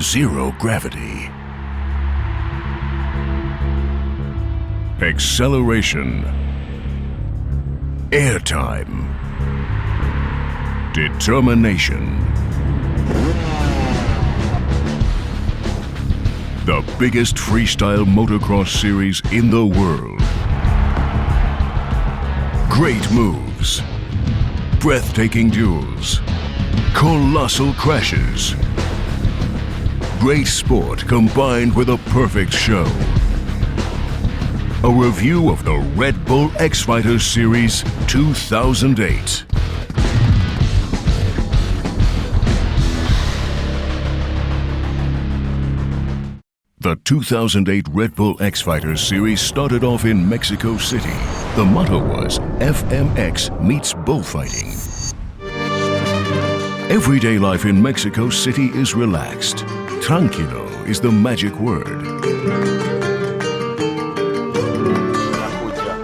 Zero gravity. Acceleration. Airtime. Determination. The biggest freestyle motocross series in the world. Great moves. Breathtaking duels. Colossal crashes. Great sport combined with a perfect show. A review of the Red Bull X-Fighters Series 2008. The 2008 Red Bull X-Fighters Series started off in Mexico City. The motto was FMX meets bullfighting. Everyday life in Mexico City is relaxed. Tranquilo is the magic word.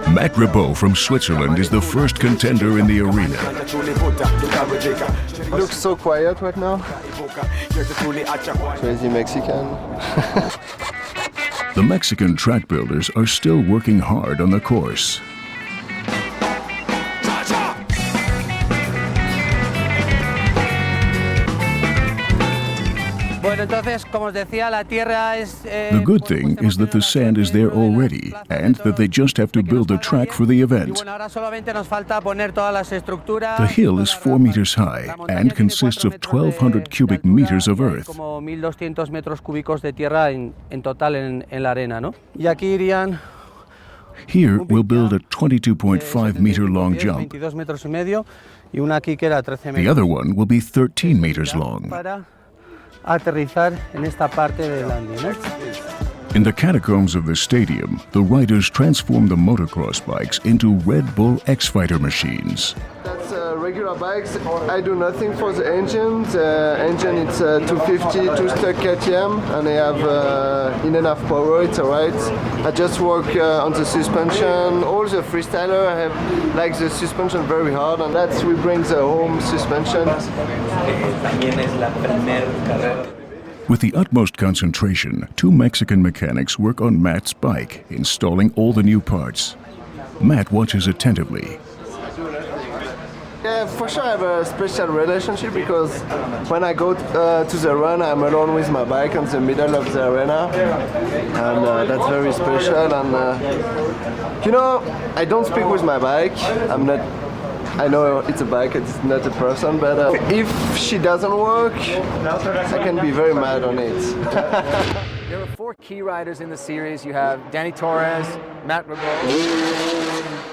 Matt Ribot from Switzerland is the first contender in the arena. He looks so quiet right now. Crazy Mexican. The Mexican track builders are still working hard on the course. The good thing is that the sand is there already and that they just have to build a track for the event. The hill is 4 meters high and consists of 1,200 cubic meters of earth. Here we'll build a 22.5 meter long jump. The other one will be 13 meters long. In the catacombs of the stadium, the riders transform the motocross bikes into Red Bull X-Fighter machines. That's regular bikes. I do nothing for the engine. The engine it's 250 two-stroke KTM and I have enough power, it's alright. I just work on the suspension. All the freestyler have like the suspension very hard and that's we bring the home suspension. With the utmost concentration, 2 Mexican mechanics work on Matt's bike, installing all the new parts. Matt watches attentively. Yeah, for sure I have a special relationship because when I go to the run, I'm alone with my bike in the middle of the arena. And that's very special. And you know, I don't speak with my bike. I know it's a bike, it's not a person, but if she doesn't work, I can be very mad on it. There are 4 key riders in the series. You have Danny Torres, Matt Ribot,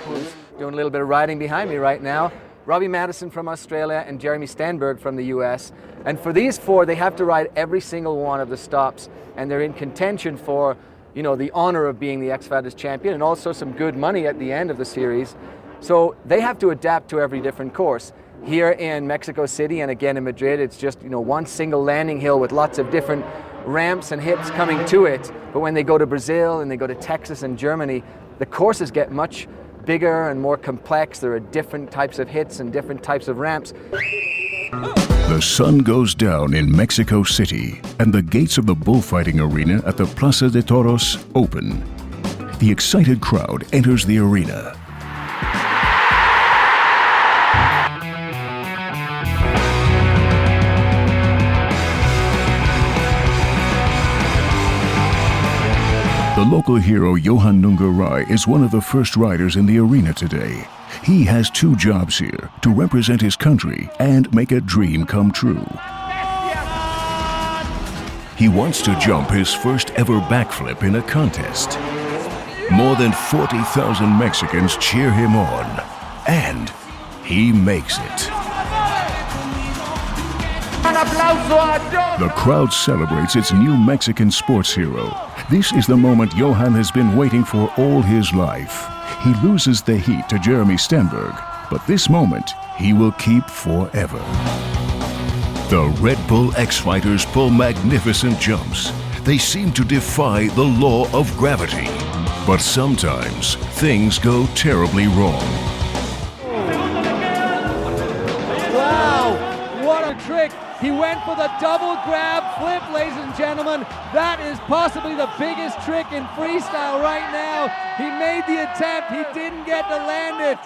who's doing a little bit of riding behind me right now, Robbie Madison from Australia, and Jeremy Stenberg from the US. And for these 4, they have to ride every single one of the stops, and they're in contention for, you know, the honor of being the X-Fighters champion and also some good money at the end of the series. So they have to adapt to every different course. Here in Mexico City and again in Madrid, it's just, you know, one single landing hill with lots of different ramps and hips coming to it. But when they go to Brazil and they go to Texas and Germany, the courses get much bigger and more complex. There are different types of hits and different types of ramps. The sun goes down in Mexico City and the gates of the bullfighting arena at the Plaza de Toros open. The excited crowd enters the arena. The local hero Johan Nungaray is one of the first riders in the arena today. He has 2 jobs here, to represent his country and make a dream come true. He wants to jump his first ever backflip in a contest. More than 40,000 Mexicans cheer him on, and he makes it. The crowd celebrates its new Mexican sports hero. This is the moment Johan has been waiting for all his life. He loses the heat to Jeremy Stenberg, but this moment he will keep forever. The Red Bull X-Fighters pull magnificent jumps. They seem to defy the law of gravity. But sometimes things go terribly wrong. Wow! What trick. He went for the double grab flip, ladies and gentlemen. That is possibly the biggest trick in freestyle right now. He made the attempt. He didn't get to land it.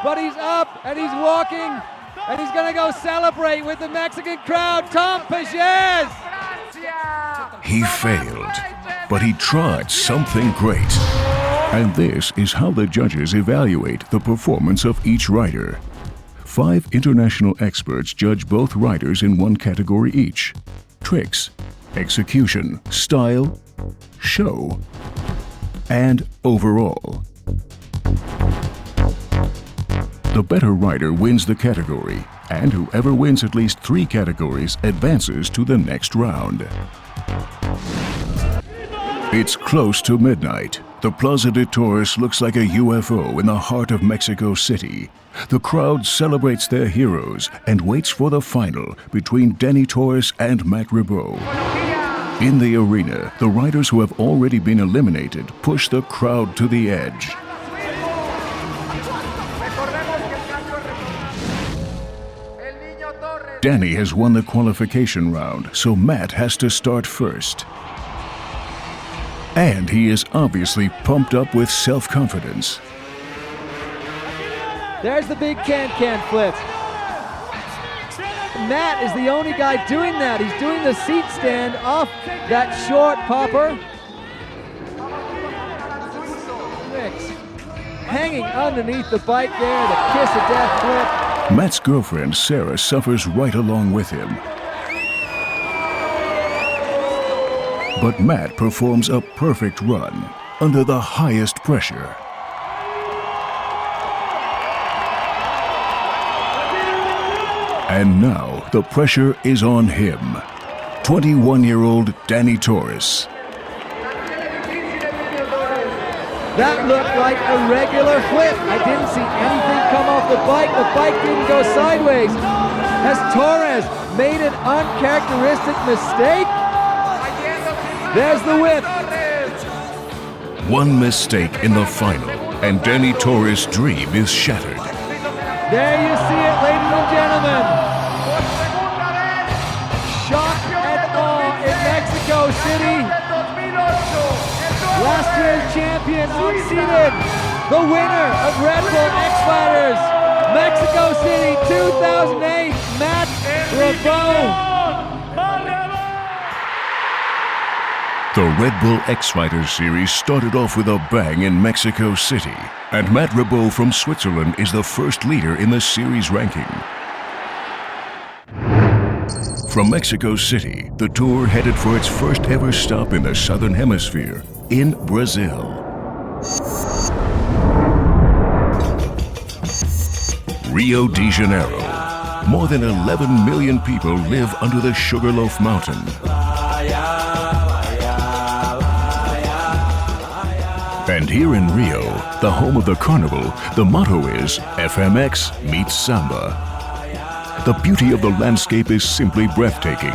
But he's up and he's walking and he's going to go celebrate with the Mexican crowd. Tom Pages! He failed, but he tried something great. And this is how the judges evaluate the performance of each rider. 5 international experts judge both riders in one category each: tricks, execution, style, show, and overall. The better rider wins the category, and whoever wins at least 3 categories advances to the next round. It's close to midnight. The Plaza de Toros looks like a UFO in the heart of Mexico City. The crowd celebrates their heroes and waits for the final between Dani Torres and Matt Riboud. In the arena, the riders who have already been eliminated push the crowd to the edge. Dani has won the qualification round, so Matt has to start first. And he is obviously pumped up with self-confidence. There's the big can-can flip. Matt is the only guy doing that. He's doing the seat stand off that short popper. Hanging underneath the bike there, the kiss of death flip. Matt's girlfriend, Sarah, suffers right along with him. But Matt performs a perfect run under the highest pressure. And now the pressure is on him. 21-year-old Dani Torres. That looked like a regular flip. I didn't see anything come off the bike. The bike didn't go sideways. Has Torres made an uncharacteristic mistake? There's the whip. One mistake in the final, and Dani Torres' dream is shattered. There you see it, ladies and gentlemen. Shock and awe in Mexico City. Last year's champion unseated, the winner of Red Bull X Fighters, Mexico City 2008, Matt Riboud. The Red Bull X Fighters series started off with a bang in Mexico City, and Matt Riboud from Switzerland is the first leader in the series ranking. From Mexico City, the tour headed for its first ever stop in the Southern Hemisphere, in Brazil. Rio de Janeiro. More than 11 million people live under the Sugarloaf Mountain. And here in Rio, the home of the carnival, the motto is FMX meets Samba. The beauty of the landscape is simply breathtaking.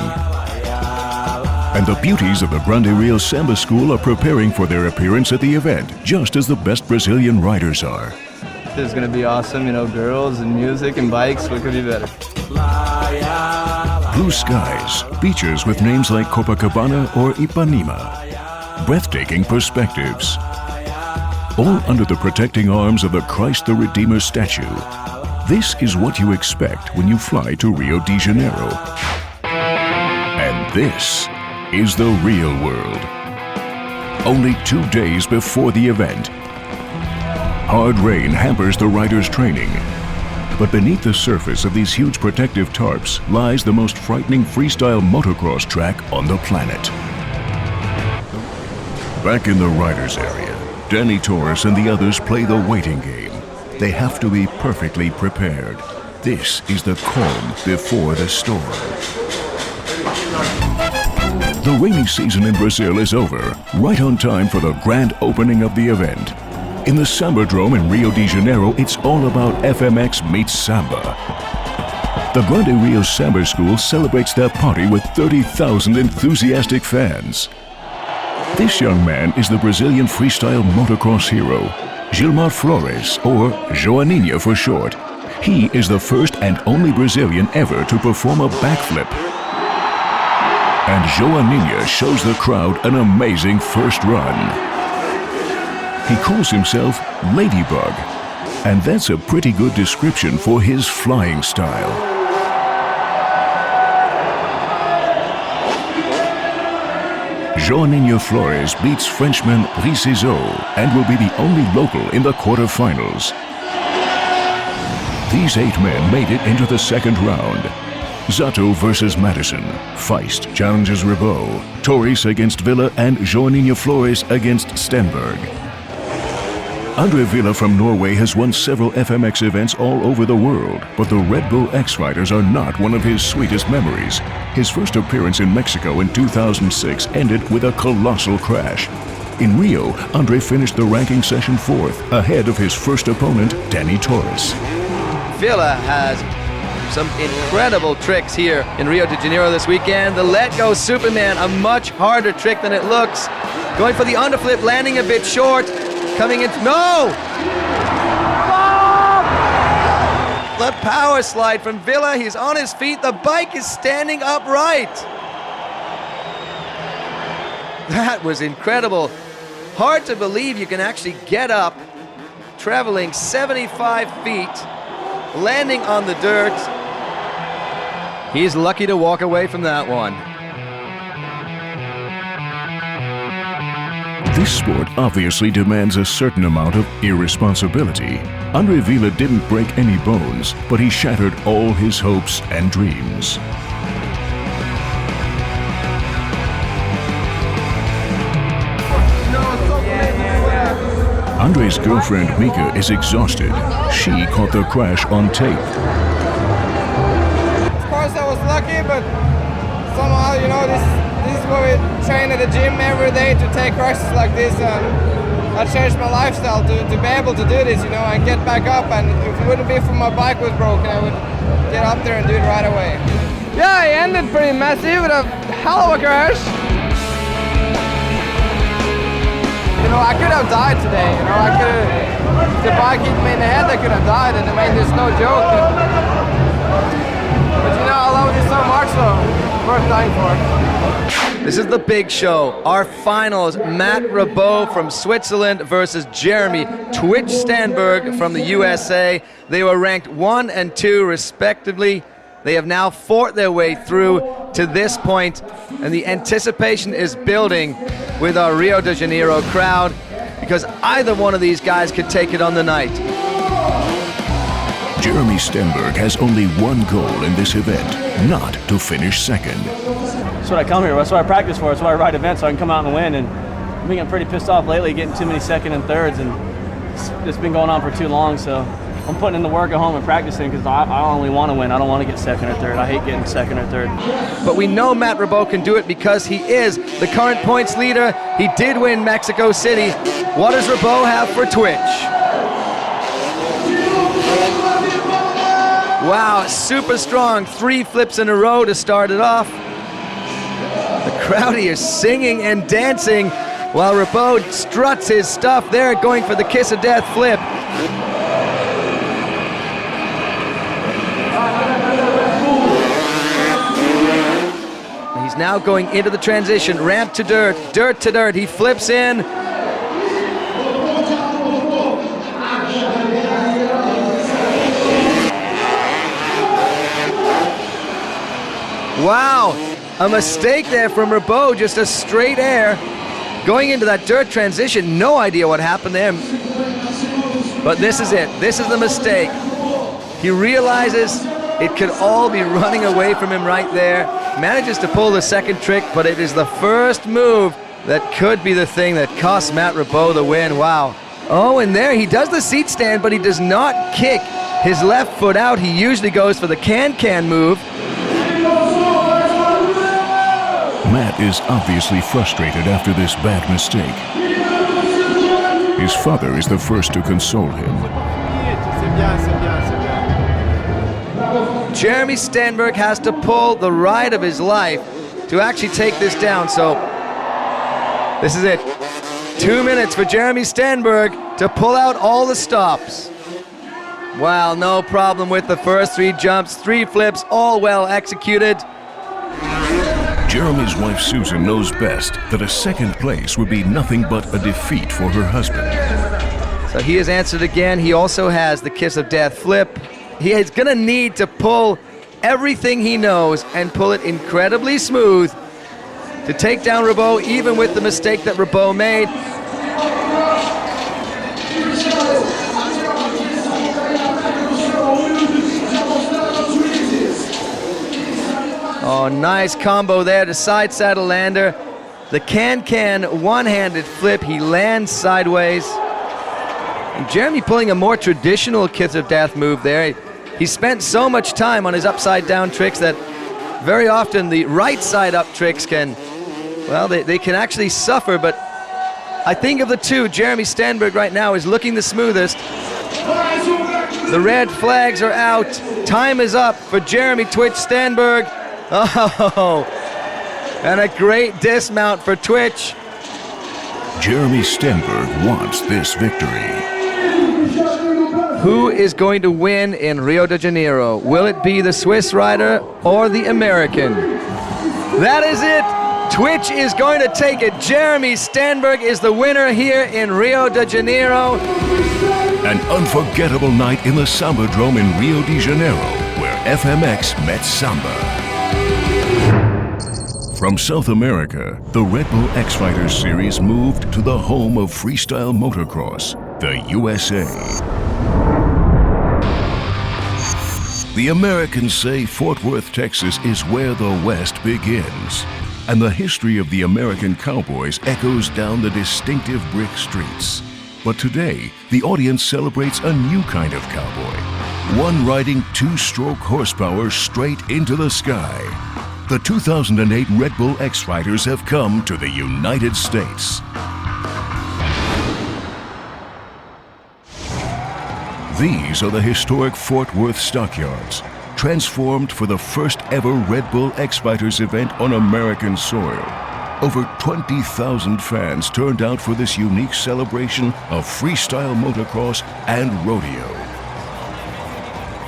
And the beauties of the Grande Rio Samba School are preparing for their appearance at the event, just as the best Brazilian riders are. This is going to be awesome, you know, girls and music and bikes, what could be better? Blue skies, beaches with names like Copacabana or Ipanema. Breathtaking perspectives. All under the protecting arms of the Christ the Redeemer statue. This is what you expect when you fly to Rio de Janeiro. And this is the real world. Only 2 days before the event. Hard rain hampers the riders' training. But beneath the surface of these huge protective tarps lies the most frightening freestyle motocross track on the planet. Back in the riders' area, Dani Torres and the others play the waiting game. They have to be perfectly prepared. This is the calm before the storm. The rainy season in Brazil is over, right on time for the grand opening of the event. In the Sambadrome in Rio de Janeiro, it's all about FMX meets Samba. The Grande Rio Samba School celebrates their party with 30,000 enthusiastic fans. This young man is the Brazilian freestyle motocross hero, Gilmar Flores, or Joaninha for short. He is the first and only Brazilian ever to perform a backflip. And Joaninha shows the crowd an amazing first run. He calls himself Ladybug, and that's a pretty good description for his flying style. Joaninha Flores beats Frenchman Briceseau and will be the only local in the quarterfinals. These 8 men made it into the second round. Zato versus Madison. Feist challenges Ribot. Torres against Villa and Joaninha Flores against Stenberg. Andre Villa from Norway has won several FMX events all over the world, but the Red Bull X-Riders are not one of his sweetest memories. His first appearance in Mexico in 2006 ended with a colossal crash. In Rio, Andre finished the ranking session 4th, ahead of his first opponent, Dani Torres. Villa has some incredible tricks here in Rio de Janeiro this weekend. The Let Go Superman, a much harder trick than it looks. Going for the underflip, landing a bit short. Coming in, no! The power slide from Villa, he's on his feet, the bike is standing upright. That was incredible. Hard to believe you can actually get up, traveling 75 feet, landing on the dirt. He's lucky to walk away from that one. This sport obviously demands a certain amount of irresponsibility. Andre Villa didn't break any bones, but he shattered all his hopes and dreams. Andre's girlfriend Mika is exhausted. She caught the crash on tape. Of course I was lucky, but somehow, you know, this is what we train at the gym every day to take crashes like this, and I changed my lifestyle to be able to do this, you know, and get back up. And if it wouldn't be for my bike was broken, I would get up there and do it right away. Yeah, it ended pretty messy with a hell of a crash. You know, I could have died today, you know, I could have, if the bike hit me in the head, I could have died, and I mean, there's no joke. But you know, I love this so much, so worth dying for. This is the big show. Our finals, Matt Ribot from Switzerland versus Jeremy Twitch Stenberg from the USA. They were ranked 1 and 2 respectively. They have now fought their way through to this point, and the anticipation is building with our Rio de Janeiro crowd, because either one of these guys could take it on the night. Jeremy Stenberg has only one goal in this event, not to finish second. That's what I come here, that's what I practice for, that's why I ride events, so I can come out and win. And I'm getting pretty pissed off lately, getting too many second and thirds, and it's been going on for too long, so I'm putting in the work at home and practicing, because I only want to win. I don't want to get second or third. I hate getting second or third. But we know Matt Ribot can do it because he is the current points leader. He did win Mexico City. What does Ribot have for Twitch? Wow, super strong. 3 flips in a row to start it off. The crowd here singing and dancing while Ribot struts his stuff there, going for the kiss of death flip. He's now going into the transition, ramp to dirt, dirt to dirt. He flips in. Wow, a mistake there from Ribot, just a straight air. Going into that dirt transition, no idea what happened there. But this is it, this is the mistake. He realizes it could all be running away from him right there. Manages to pull the second trick, but it is the first move that could be the thing that costs Matt Ribot the win. Wow. Oh, and there he does the seat stand, but he does not kick his left foot out. He usually goes for the can-can move. Matt is obviously frustrated after this bad mistake. His father is the first to console him. Jeremy Stenberg has to pull the ride of his life to actually take this down, so this is it. 2 minutes for Jeremy Stenberg to pull out all the stops. Wow, no problem with the first 3 jumps, 3 flips, all well executed. Jeremy's wife Susan knows best that a second place would be nothing but a defeat for her husband. So he has answered again. He also has the kiss of death flip. He is gonna need to pull everything he knows and pull it incredibly smooth to take down Ribaud, even with the mistake that Ribaud made. Oh, nice combo there to side saddle lander. The can-can one-handed flip, he lands sideways. And Jeremy pulling a more traditional kiss of death move there. He spent so much time on his upside down tricks that very often the right side up tricks can, well, they can actually suffer, but I think of the two, Jeremy Stenberg right now is looking the smoothest. The red flags are out. Time is up for Jeremy Twitch Stenberg. Oh, and a great dismount for Twitch. Jeremy Stenberg wants this victory. Who is going to win in Rio de Janeiro? Will it be the Swiss rider or the American? That is it. Twitch is going to take it. Jeremy Stenberg is the winner here in Rio de Janeiro. An unforgettable night in the Sambadrome in Rio de Janeiro, where FMX met Samba. From South America, the Red Bull X Fighters series moved to the home of freestyle motocross, the USA. The Americans say Fort Worth, Texas is where the West begins, and the history of the American cowboys echoes down the distinctive brick streets. But today, the audience celebrates a new kind of cowboy, one riding 2-stroke horsepower straight into the sky. The 2008 Red Bull X Fighters have come to the United States. These are the historic Fort Worth stockyards, transformed for the first ever Red Bull X Fighters event on American soil. Over 20,000 fans turned out for this unique celebration of freestyle motocross and rodeo.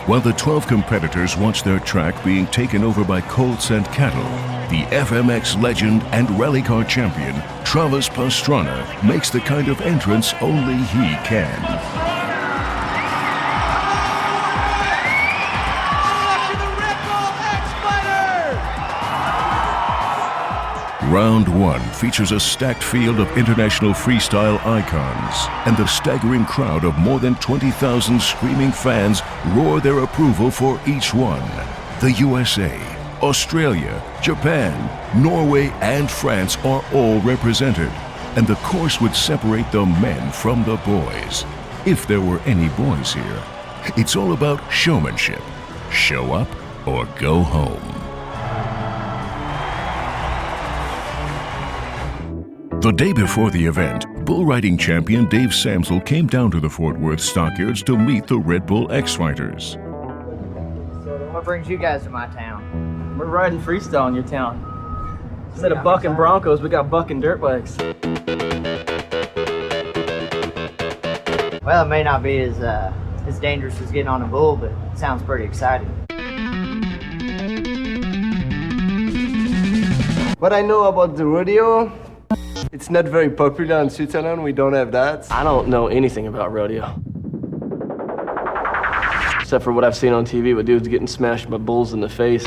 While the 12 competitors watched their track being taken over by colts and cattle, the FMX legend and rally car champion, Travis Pastrana, makes the kind of entrance only he can. Round 1 features a stacked field of international freestyle icons, and the staggering crowd of more than 20,000 screaming fans roar their approval for each one. The USA, Australia, Japan, Norway, and France are all represented, and the course would separate the men from the boys, if there were any boys here. It's all about showmanship. Show up or go home. The day before the event, bull riding champion Dave Samsel came down to the Fort Worth stockyards to meet the Red Bull X Fighters. So what brings you guys to my town? We're riding freestyle in your town. Instead of bucking Broncos, we got bucking dirt bikes. Well, it may not be as dangerous as getting on a bull, but it sounds pretty exciting. What I know about the rodeo, it's not very popular in Switzerland. We don't have that. I don't know anything about rodeo. Except for what I've seen on TV with dudes getting smashed by bulls in the face.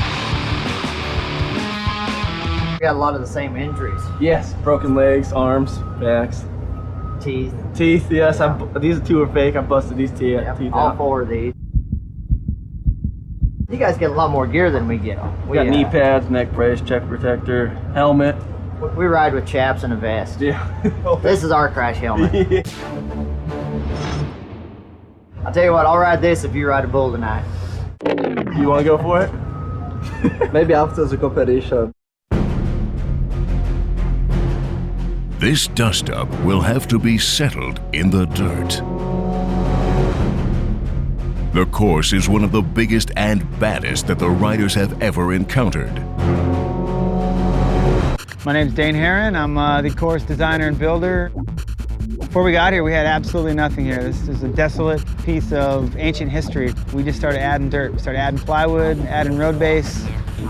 We got a lot of the same injuries. Yes, broken legs, arms, backs. Teeth. Teeth, yes. These two are fake. I busted these teeth All out. 4 of these. You guys get a lot more gear than we get. We got knee pads, neck brace, check protector, helmet. We ride with chaps and a vest. Yeah. This is our crash helmet. I'll tell you what, I'll ride this if you ride a bull tonight. You want to go for it? Maybe after the competition. This dust-up will have to be settled in the dirt. The course is one of the biggest and baddest that the riders have ever encountered. My name's Dane Herron. I'm the course designer and builder. Before we got here, we had absolutely nothing here. This is a desolate piece of ancient history. We just started adding dirt. We started adding plywood, adding road base,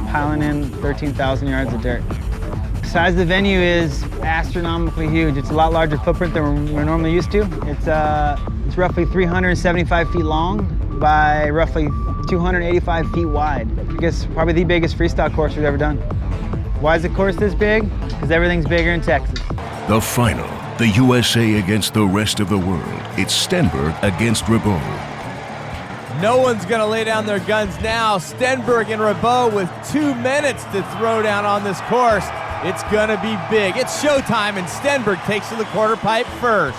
piling in 13,000 yards of dirt. The size of the venue is astronomically huge. It's a lot larger footprint than we're normally used to. It's roughly 375 feet long by roughly 285 feet wide. I guess probably the biggest freestyle course we've ever done. Why is the course this big? Because everything's bigger in Texas. The final, the USA against the rest of the world. It's Stenberg against Ribot. No one's going to lay down their guns now. Stenberg and Ribot with 2 minutes to throw down on this course. It's going to be big. It's showtime, and Stenberg takes to the quarter pipe first.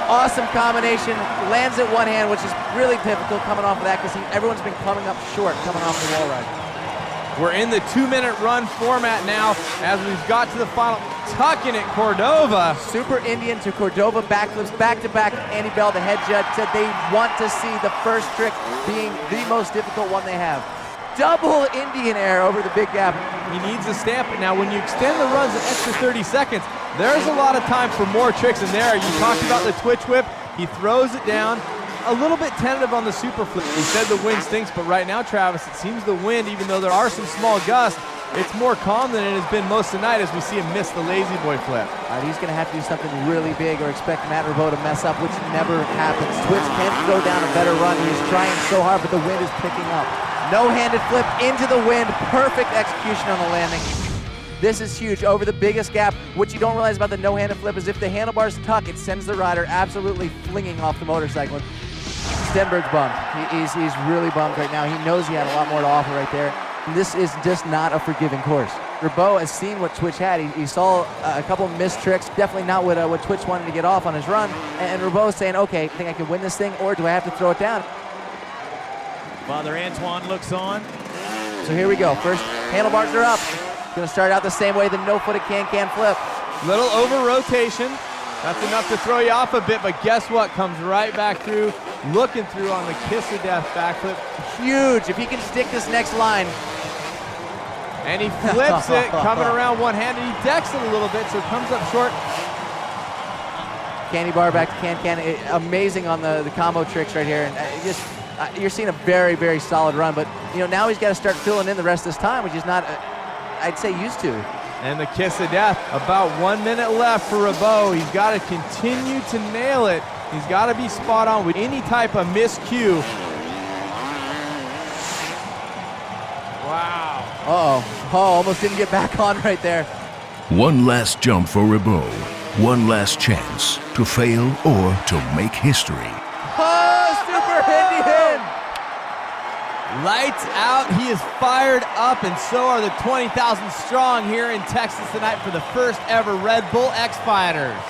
Awesome combination, lands it one hand, which is really difficult coming off of that because everyone's been coming up short coming off the wall ride. We're in the 2-minute run format now as we've got to the final. Tucking it, Cordova. Super Indian to Cordova backflips back-to-back. Andy Bell, the head judge, said they want to see the first trick being the most difficult one they have. Double Indian air over the big gap. He needs to stamp it. Now, when you extend the runs an extra 30 seconds, there's a lot of time for more tricks in there. You talked about the twitch whip. He throws it down. A little bit tentative on the super flip. We said the wind stinks, but right now, Travis, it seems the wind, even though there are some small gusts, it's more calm than it has been most of the night as we see him miss the lazy boy flip. He's going to have to do something really big or expect Matt Ribot to mess up, which never happens. Twitch can throw down a better run. He's trying so hard, but the wind is picking up. No-handed flip into the wind. Perfect execution on the landing. This is huge over the biggest gap. What you don't realize about the no-handed flip is if the handlebars tuck, it sends the rider absolutely flinging off the motorcycle. Stenberg's bummed. He's really bummed right now. He knows he had a lot more to offer right there. This is just not a forgiving course. Ribot has seen what Twitch had. He saw a couple missed tricks, definitely not what Twitch wanted to get off on his run. And Ribot saying, okay, I think I can win this thing, or do I have to throw it down? Father Antoine looks on. So here we go. First, handlebars are up. Gonna start out the same way the no-footed can-can flip. Little over rotation. That's enough to throw you off a bit, but guess what? Comes right back through, looking through on the kiss of death backflip. Huge, if he can stick this next line. And he flips it, coming around one-handed. He decks it a little bit, so it comes up short. Candy bar back to can-can. Amazing on the combo tricks right here. And you're seeing a very, very solid run, but now he's got to start filling in the rest of this time, which is not, I'd say, used to. And the kiss of death, about 1 minute left for Ribot. He's got to continue to nail it. He's got to be spot on with any type of miscue. Wow. Uh-oh. Oh, almost didn't get back on right there. One last jump for Ribot. One last chance to fail or to make history. Oh, Super Indian! Lights out. He is fired up, and so are the 20,000 strong here in Texas tonight for the first ever Red Bull X Fighters.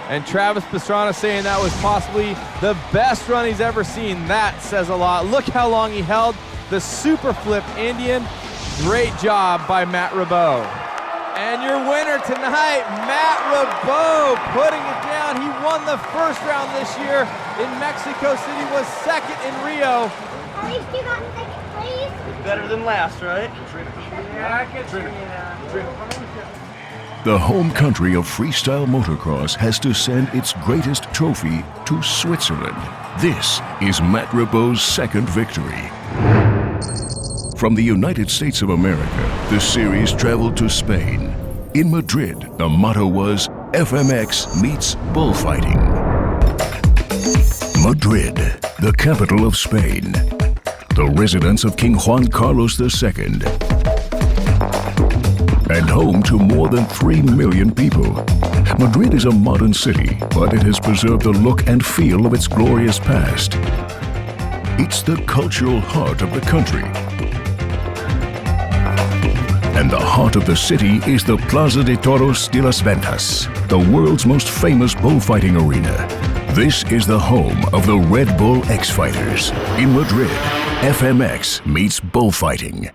And Travis Pastrana saying that was possibly the best run he's ever seen. That says a lot. Look how long he held the super flip Indian. Great job by Matt Ribot. And your winner tonight, Matt Ribot, putting it down. He won the first round this year in Mexico City, was second in Rio. At least you got second place. Better than last, right? The home country of freestyle motocross has to send its greatest trophy to Switzerland. This is Matt Ribot's second victory. From the United States of America, the series traveled to Spain. In Madrid, the motto was FMX meets bullfighting. Madrid, the capital of Spain, the residence of King Juan Carlos II, and home to more than 3 million people. Madrid is a modern city, but it has preserved the look and feel of its glorious past. It's the cultural heart of the country. And the heart of the city is the Plaza de Toros de las Ventas, the world's most famous bullfighting arena. This is the home of the Red Bull X Fighters. In Madrid, FMX meets bullfighting.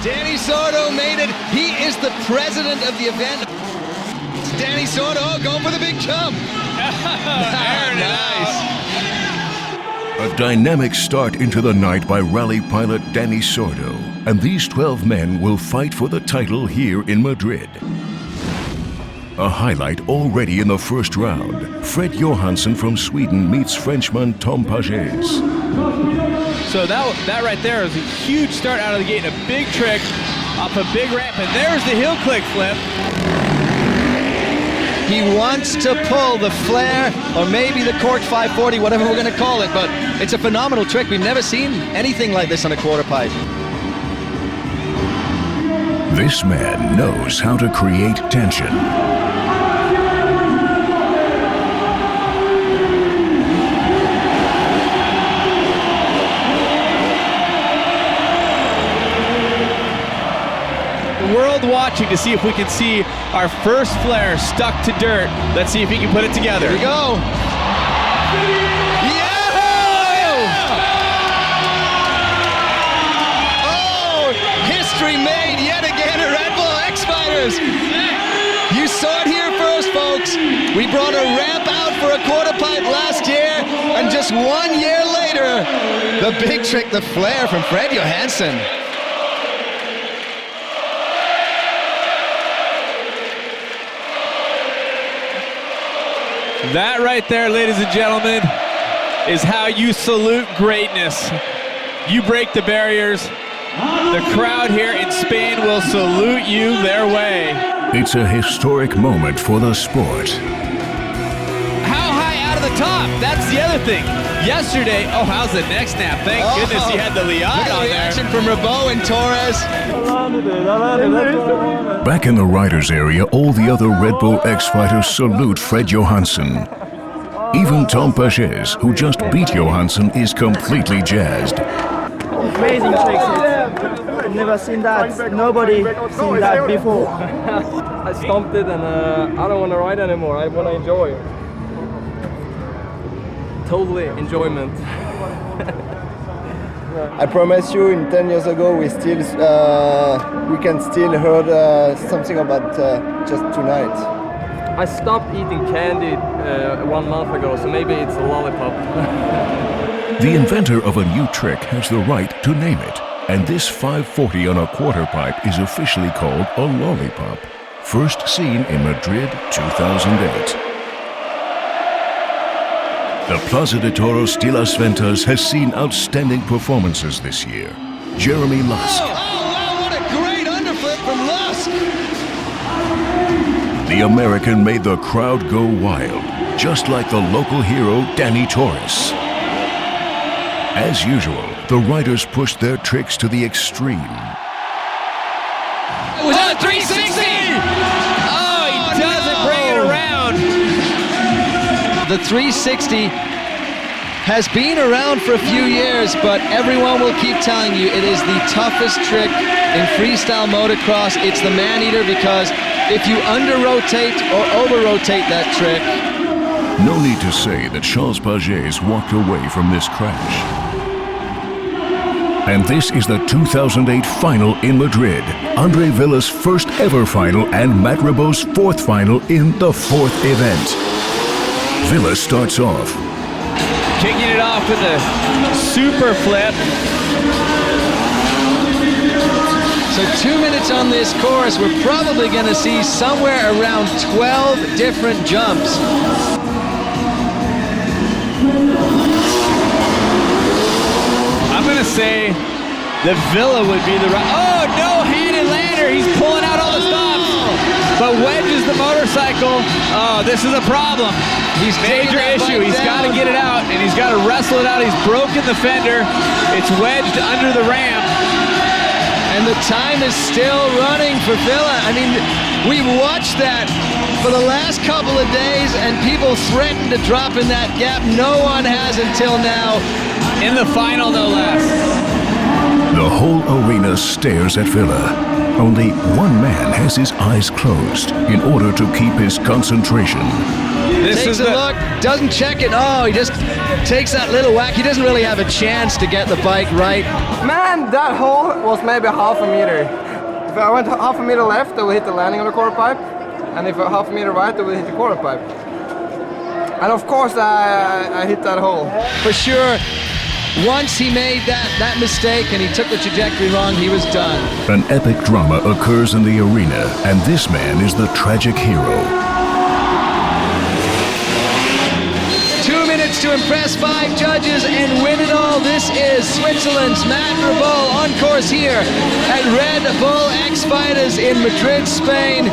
Danny Sordo made it. He is the president of the event. Danny Sordo going for the big jump. Very nice. A dynamic start into the night by rally pilot Dani Sordo, and these 12 men will fight for the title here in Madrid. A highlight already in the first round. Fred Johansson from Sweden meets Frenchman Tom Pages. So that right there is a huge start out of the gate, and a big trick off a big ramp, and there's the heel click flip. He wants to pull the flare, or maybe the cork 540, whatever we're going to call it, but it's a phenomenal trick. We've never seen anything like this on a quarter pipe. This man knows how to create tension. World watching to see if we can see our first flare stuck to dirt. Let's see if he can put it together. Here we go. Oh, history made yet again at Red Bull X-Fighters. You saw it here first, folks. We brought a ramp out for a quarter pipe last year, and just 1 year later, the big trick, the flare from Fred Johansson. That right there, ladies and gentlemen, is how you salute greatness. You break the barriers. The crowd here in Spain will salute you their way. It's a historic moment for the sport. How high out of the top? That's the other thing. Yesterday, oh, how's the neck snap? Thank goodness he had the liade on there. Reaction from Ribot and Torres. Back in the riders area, all the other Red Bull X-Fighters salute Fred Johansson. Even Tom Pages, who just beat Johansson, is completely jazzed. Amazing tricks. I've never seen that. Nobody seen that before. I stomped it and I don't want to ride anymore. I want to enjoy. Totally enjoyment. I promise you, in 10 years ago, we can still heard something about just tonight. I stopped eating candy 1 month ago, so maybe it's a lollipop. The inventor of a new trick has the right to name it, and this 540 on a quarter pipe is officially called a lollipop. First seen in Madrid, 2008. The Plaza de Toros de las Ventas has seen outstanding performances this year. Jeremy Lusk. Oh, wow, what a great underflip from Lusk. The American made the crowd go wild, just like the local hero Dani Torres. As usual, the riders pushed their tricks to the extreme. It was a 360! Oh, he doesn't bring it around. The 360 has been around for a few years, but everyone will keep telling you it is the toughest trick in freestyle motocross. It's the man-eater, because if you under-rotate or over-rotate that trick... No need to say that Charles Pages walked away from this crash. And this is the 2008 final in Madrid. Andre Villa's first ever final and Matt Ribot's fourth final in the fourth event. Villa starts off. Kicking it off with a super flip. So 2 minutes on this course, we're probably going to see somewhere around 12 different jumps. I'm going to say that Villa would be the right... Oh, no-handed lander. He's pulling out all the stops. But wedges the motorcycle. Oh, this is a problem. He's major issue. He's got to get it out, and he's got to wrestle it out. He's broken the fender. It's wedged under the ramp. And the time is still running for Villa. I mean, we've watched that for the last couple of days, and people threaten to drop in that gap. No one has until now. In the final, no less. The whole arena stares at Villa. Only one man has his eyes closed in order to keep his concentration. Takes a look, doesn't check it. Oh, he just takes that little whack. He doesn't really have a chance to get the bike right. Man, that hole was maybe half a meter. If I went half a meter left, I would hit the landing on the quarter pipe. And if I half a meter right, I would hit the quarter pipe. And of course, I hit that hole. For sure, Once he made that mistake and he took the trajectory wrong, he was done. An epic drama occurs in the arena, and this man is the tragic hero. 2 minutes to impress 5 judges and win it all. This is Switzerland's Matt Reboul on course here at Red Bull X Fighters in Madrid, Spain.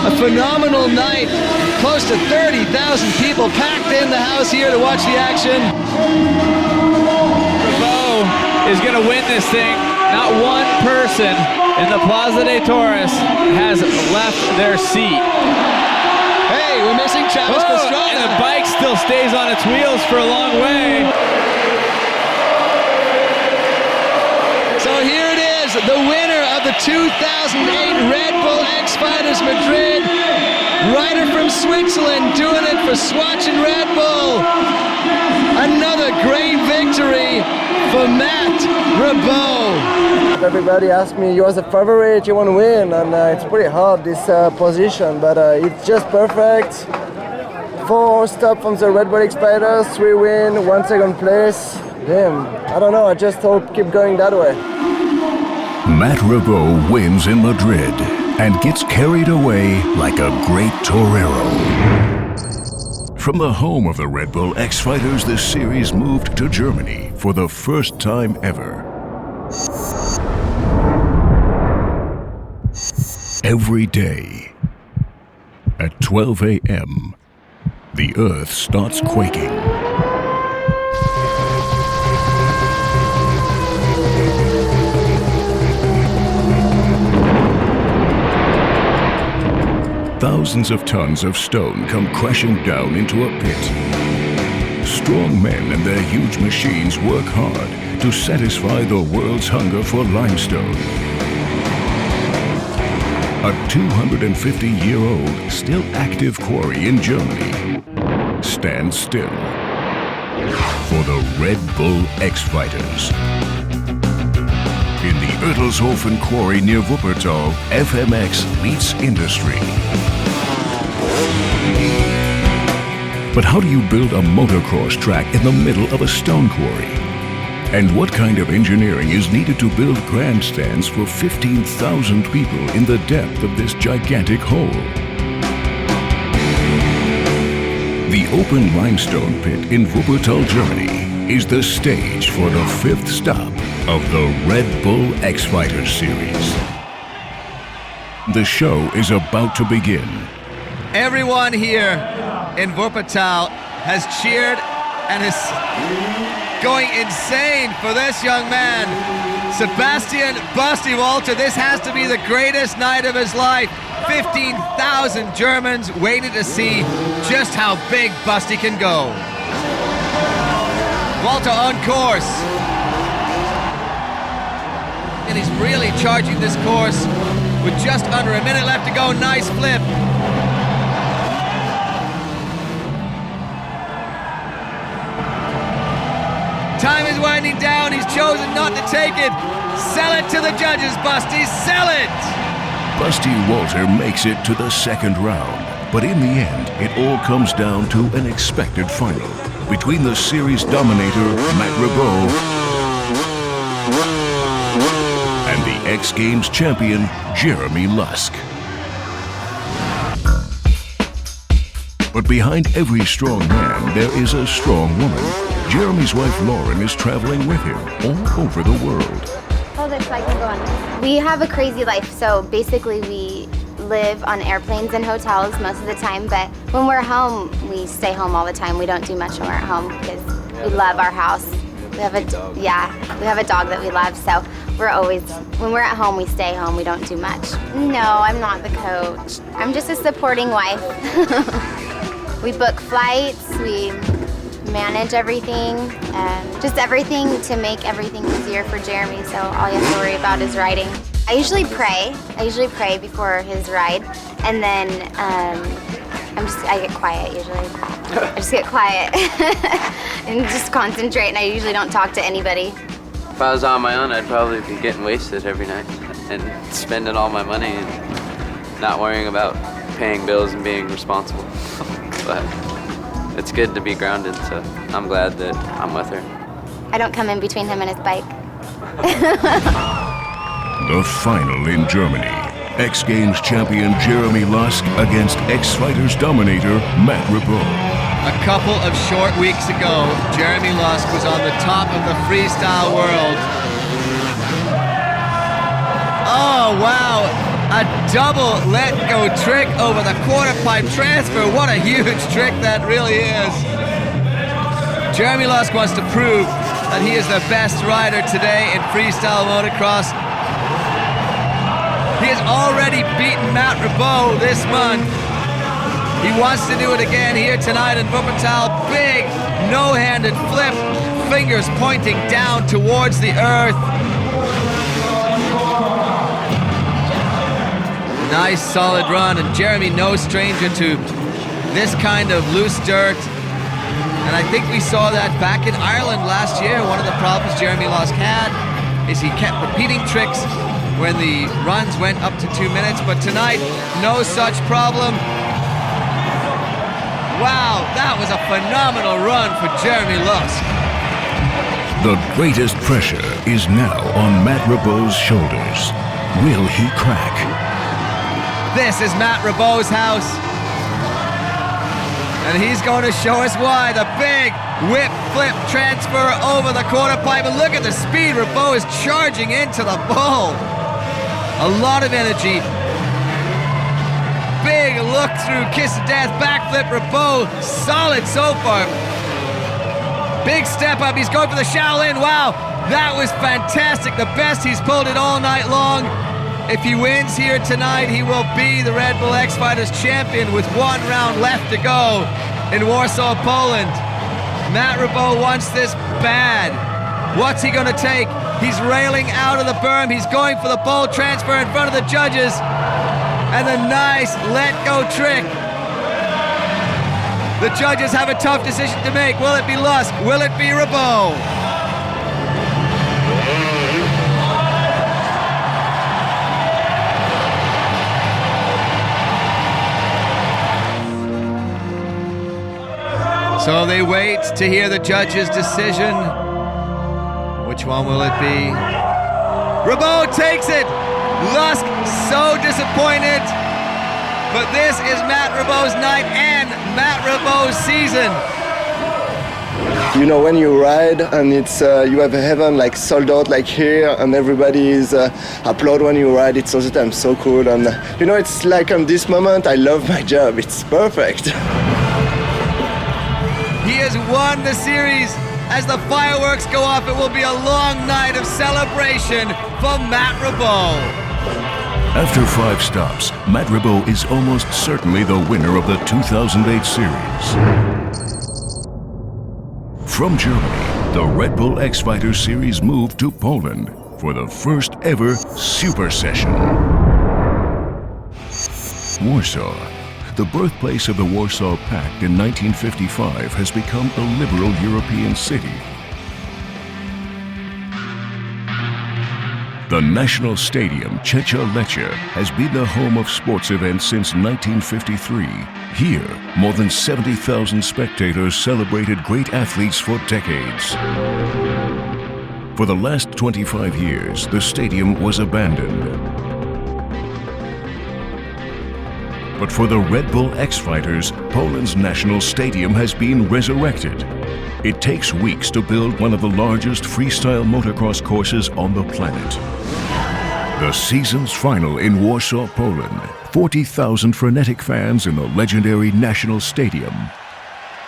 A phenomenal night. Close to 30,000 people packed in the house here to watch the action. Reboul is going to win this thing. Not one person in the Plaza de Toros has left their seat. Hey, we're missing Travis Pastrana. And the bike still stays on its wheels for a long way. So here it is, the winner of the 2008 Red Bull X Fighters Madrid. Rider from Switzerland doing it for Swatch and Red Bull. Another great victory for Matt Reboul. Everybody asks me, you're the favorite, you want to win, and it's pretty hard this position, but it's just perfect. 4 stops from the Red Bull X Fighters, 3 wins, 1 second place. Damn, I don't know, I just hope keep going that way. Matt Reboul wins in Madrid and gets carried away like a great torero. From the home of the Red Bull X Fighters, this series moved to Germany for the first time ever. Every day at 12 a.m., the earth starts quaking. Thousands of tons of stone come crashing down into a pit. Strong men and their huge machines work hard to satisfy the world's hunger for limestone. A 250-year-old, still active quarry in Germany stands still for the Red Bull X Fighters. In the Oettelshofen quarry near Wuppertal, FMX meets industry. But how do you build a motocross track in the middle of a stone quarry? And what kind of engineering is needed to build grandstands for 15,000 people in the depth of this gigantic hole? The open limestone pit in Wuppertal, Germany is the stage for the 5th stop of the Red Bull X Fighters series. The show is about to begin. Everyone here in Wuppertal has cheered and is going insane for this young man, Sebastian Basti Walter. This has to be the greatest night of his life. 15,000 Germans waiting to see just how big Basti can go. Walter on course. And he's really charging this course with just under a minute left to go. Nice flip. Time is winding down. He's chosen not to take it. Sell it to the judges, Basti. Sell it! Basti Walter makes it to the 2nd round. But in the end, it all comes down to an expected final between the series dominator, Matt Reboul, and the X Games champion, Jeremy Lusk. But behind every strong man, there is a strong woman. Jeremy's wife, Lauren, is traveling with him all over the world. Hold it so I can go on. We have a crazy life, so basically we live on airplanes and hotels most of the time, but when we're home, we stay home all the time. We don't do much when we're at home because we love our house. We have a dog that we love, so we're always, when we're at home, we stay home. We don't do much. No, I'm not the coach. I'm just a supporting wife. We book flights, we manage everything, just everything to make everything easier for Jeremy, so all you have to worry about is riding. I usually pray before his ride, and then I get quiet usually. I just get quiet and just concentrate, and I usually don't talk to anybody. If I was on my own, I'd probably be getting wasted every night and spending all my money and not worrying about paying bills and being responsible. But it's good to be grounded, so I'm glad that I'm with her. I don't come in between him and his bike. The final in Germany. X Games champion Jeremy Lusk against X Fighters dominator Matt Riboud. A couple of short weeks ago, Jeremy Lusk was on the top of the freestyle world. Oh, wow. A double let-go trick over the quarter pipe transfer. What a huge trick that really is. Jeremy Lusk wants to prove that he is the best rider today in freestyle motocross. He has already beaten Matt Riboud this month. He wants to do it again here tonight in Wuppertal. Big no-handed flip, fingers pointing down towards the earth. Nice solid run, and Jeremy no stranger to this kind of loose dirt. And I think we saw that back in Ireland last year. One of the problems Jeremy Lusk had is he kept repeating tricks when the runs went up to 2 minutes, but tonight, no such problem. Wow, that was a phenomenal run for Jeremy Lusk. The greatest pressure is now on Matt Riboud's shoulders. Will he crack? This is Matt Riboud's house. And he's going to show us why. The big whip flip transfer over the quarter pipe. And look at the speed Riboud is charging into the bull. A lot of energy. Big look through, kiss of death, backflip Riboud. Solid so far. Big step up, he's going for the Shaolin. Wow, that was fantastic. The best he's pulled it all night long. If he wins here tonight, he will be the Red Bull X Fighters champion with 1 round left to go in Warsaw, Poland. Matt Riboud wants this bad. What's he gonna take? He's railing out of the berm. He's going for the ball transfer in front of the judges. And a nice let-go trick. The judges have a tough decision to make. Will it be Lusk? Will it be Riboud? So they wait to hear the judge's decision. Which one will it be? Riboud takes it! Lusk so disappointed. But this is Matt Riboud's night and Matt Riboud's season. You know, when you ride and it's you have a heaven like sold out like here, and everybody is applaud when you ride. It's all the time so cool, and you know, it's like on this moment I love my job. It's perfect. He has won the series. As the fireworks go off, it will be a long night of celebration for Matt Riboud. After 5 stops, Matt Riboud is almost certainly the winner of the 2008 series. From Germany, the Red Bull X Fighters series moved to Poland for the first ever Super Session. Warsaw, the birthplace of the Warsaw Pact in 1955, has become a liberal European city. The National Stadium Czecha Lechia has been the home of sports events since 1953. Here, more than 70,000 spectators celebrated great athletes for decades. For the last 25 years, the stadium was abandoned. But for the Red Bull X Fighters, Poland's national stadium has been resurrected. It takes weeks to build one of the largest freestyle motocross courses on the planet. The season's final in Warsaw, Poland. 40,000 frenetic fans in the legendary National Stadium.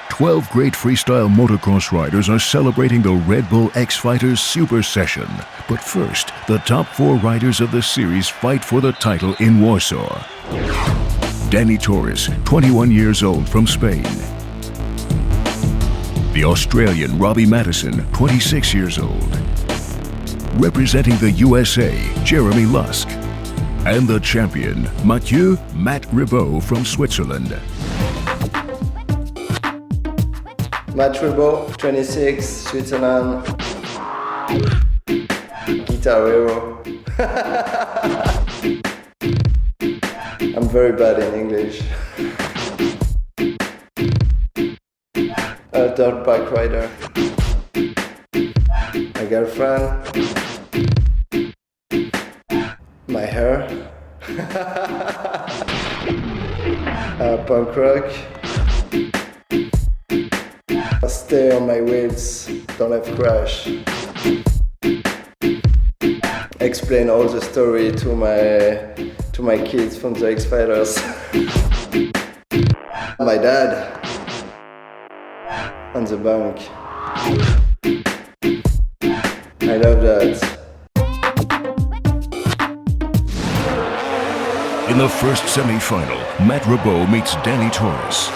12 great freestyle motocross riders are celebrating the Red Bull X Fighters Super Session. But first, the top 4 riders of the series fight for the title in Warsaw. Dani Torres, 21 years old, from Spain. The Australian Robbie Madison, 26 years old. Representing the USA, Jeremy Lusk. And the champion, Mathieu Matt Riboud from Switzerland. Matt Riboud, 26, Switzerland. Guitar hero. I'm very bad in English. A dirt bike rider. girlfriend, my hair, punk rock, stay on my wheels, don't have crash, explain all the story to my kids from the X-Fighters. My dad on the bank. I love that. In the first semi-final, Matt Ribot meets Danny Torres.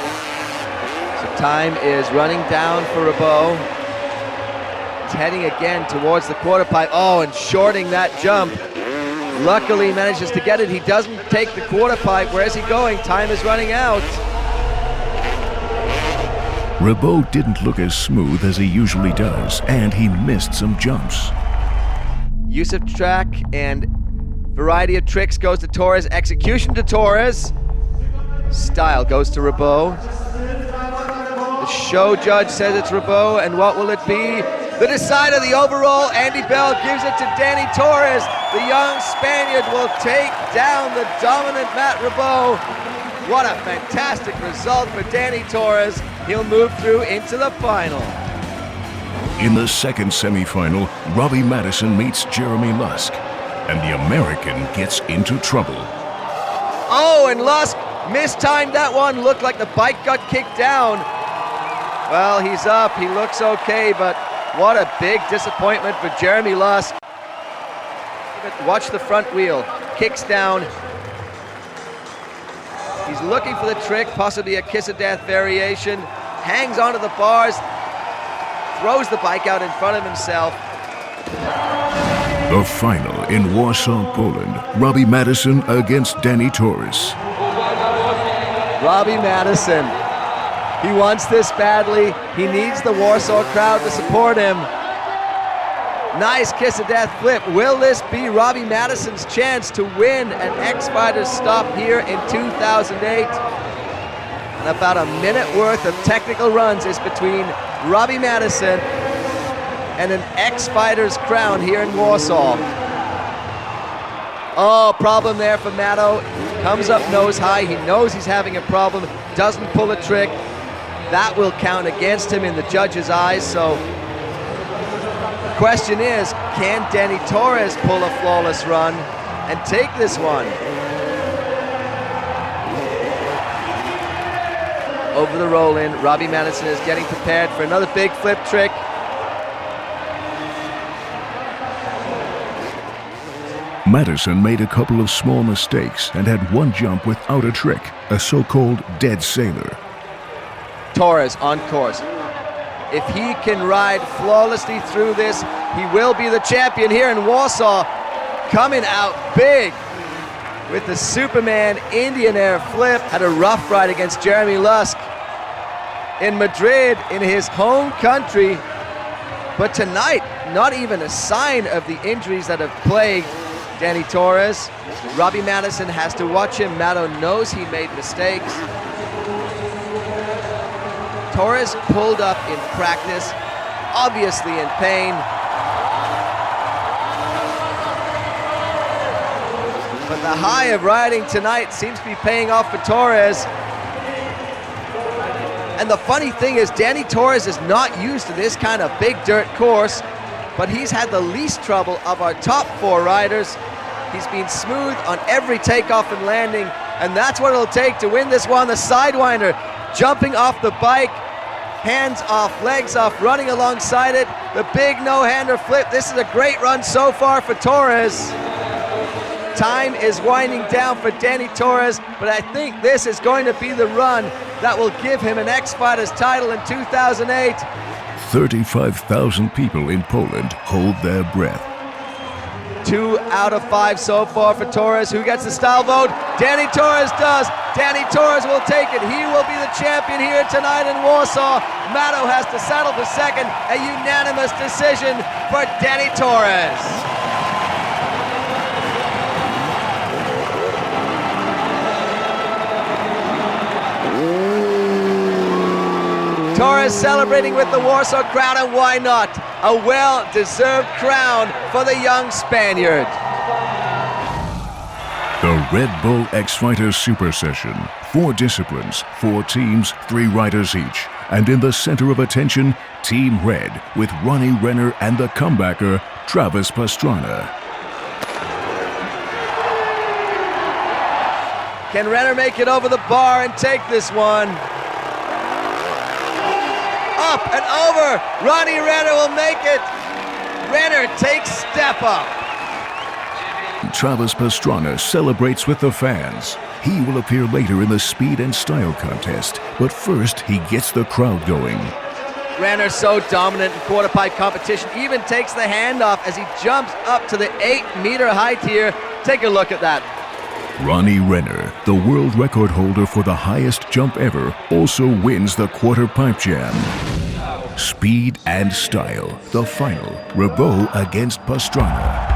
So time is running down for Ribot. He's heading again towards the quarter pipe. Oh, and shorting that jump. Luckily manages to get it. He doesn't take the quarter pipe. Where's he going? Time is running out. Ribot didn't look as smooth as he usually does, and he missed some jumps. Use of track and variety of tricks goes to Torres. Execution to Torres. Style goes to Ribot. The show judge says it's Ribot, and what will it be? The decider, the overall, Andy Bell gives it to Danny Torres. The young Spaniard will take down the dominant Matt Ribot. What a fantastic result for Danny Torres. He'll move through into the final. In the second semi-final, Robbie Madison meets Jeremy Lusk, and the American gets into trouble. Oh, and Lusk mistimed that one. Looked like the bike got kicked down. Well, he's up. He looks okay, but what a big disappointment for Jeremy Lusk. Watch the front wheel. Kicks down. He's looking for the trick, possibly a kiss of death variation. Hangs onto the bars. Throws the bike out in front of himself. The final in Warsaw, Poland. Robbie Madison against Danny Torres. Robbie Madison. He wants this badly. He needs the Warsaw crowd to support him. Nice kiss of death flip. Will this be Robbie Madison's chance to win an X-Fighters stop here in 2008? And about a minute worth of technical runs is between Robbie Madison and an X-Fighters crown here in Warsaw. Oh, problem there for Matto. Comes up nose high. He knows he's having a problem. Doesn't pull a trick. That will count against him in the judge's eyes. So the question is, can Danny Torres pull a flawless run and take this one? Over the roll-in, Robbie Madison is getting prepared for another big flip trick. Madison made a couple of small mistakes and had one jump without a trick, a so-called dead sailor. Torres on course. If he can ride flawlessly through this, he will be the champion here in Warsaw. Coming out big with the Superman Indian Air flip. Had a rough ride against Jeremy Lusk in Madrid, in his home country. But tonight, not even a sign of the injuries that have plagued Danny Torres. Robbie Madison has to watch him. Matto knows he made mistakes. Torres pulled up in practice, obviously in pain. But the high of riding tonight seems to be paying off for Torres. And the funny thing is, Danny Torres is not used to this kind of big dirt course, but he's had the least trouble of our top four riders. He's been smooth on every takeoff and landing, and that's what it'll take to win this one. The Sidewinder, jumping off the bike, hands off, legs off, running alongside it. The big no-hander flip. This is a great run so far for Torres. Time is winding down for Danny Torres, but I think this is going to be the run that will give him an X-Fighters title in 2008. 35,000 people in Poland hold their breath. 2 out of 5 so far for Torres. Who gets the style vote? Danny Torres does. Danny Torres will take it. He will be the champion here tonight in Warsaw. Matto has to settle for second. A unanimous decision for Danny Torres. Torres celebrating with the Warsaw crowd, and why not? A well-deserved crown for the young Spaniard. The Red Bull X Fighters Super Session. 4 disciplines, 4 teams, 3 riders each. And in the center of attention, Team Red with Ronnie Renner and the comebacker, Travis Pastrana. Can Renner make it over the bar and take this one? Up and over. Ronnie Renner will make it. Renner takes step up. Travis Pastrana celebrates with the fans. He will appear later in the speed and style contest, but first he gets the crowd going. Renner so dominant in quarter pipe competition, even takes the handoff as he jumps up to the 8-meter height here. Take a look at that. Ronnie Renner, the world record holder for the highest jump ever, also wins the quarter pipe jam. Speed and style, the final, Ribot against Pastrana.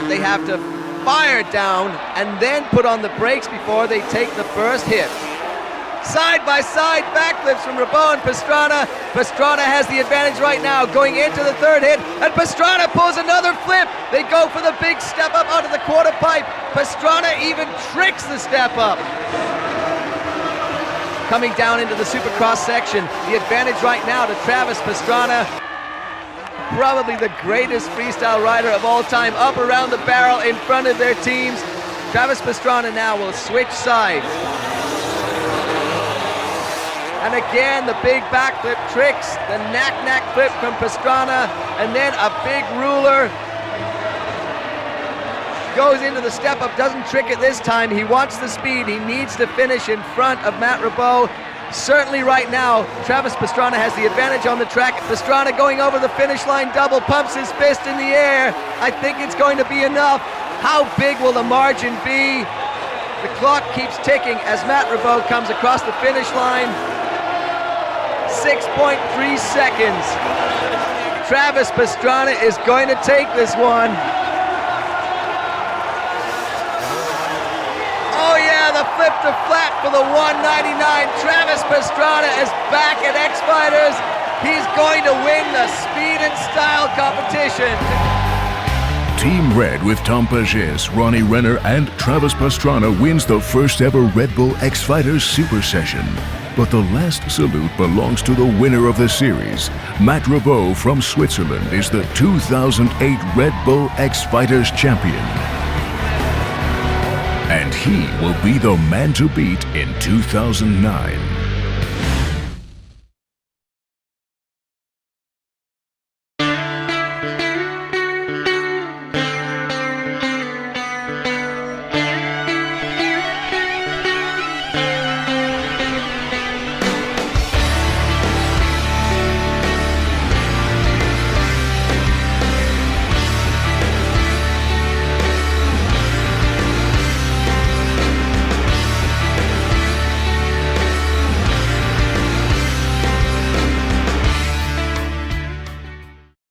They have to fire down and then put on the brakes before they take the first hit. Side-by-side backflips from Ribot and Pastrana. Pastrana has the advantage right now going into the third hit, and Pastrana pulls another flip. They go for the big step up onto the quarter pipe. Pastrana even tricks the step up. Coming down into the Supercross section, the advantage right now to Travis Pastrana. Probably the greatest freestyle rider of all time, up around the barrel in front of their teams. Travis Pastrana now will switch sides. And again, the big backflip tricks, the knack-knack flip from Pastrana, and then a big ruler. Goes into the step-up, doesn't trick it this time. He wants the speed. He needs to finish in front of Matt Ribot. Certainly right now, Travis Pastrana has the advantage on the track. Pastrana going over the finish line, double pumps his fist in the air. I think it's going to be enough. How big will the margin be? The clock keeps ticking as Matt Ribot comes across the finish line. 6.3 seconds. Travis Pastrana is going to take this one. Oh yeah, the flip to flat for the 199. Travis Pastrana is back at X Fighters. He's going to win the speed and style competition. Team Red with Tom Pages, Ronnie Renner, and Travis Pastrana wins the first ever Red Bull X Fighters Super Session. But the last salute belongs to the winner of the series. Matt Ribot from Switzerland is the 2008 Red Bull X Fighters champion. And he will be the man to beat in 2009.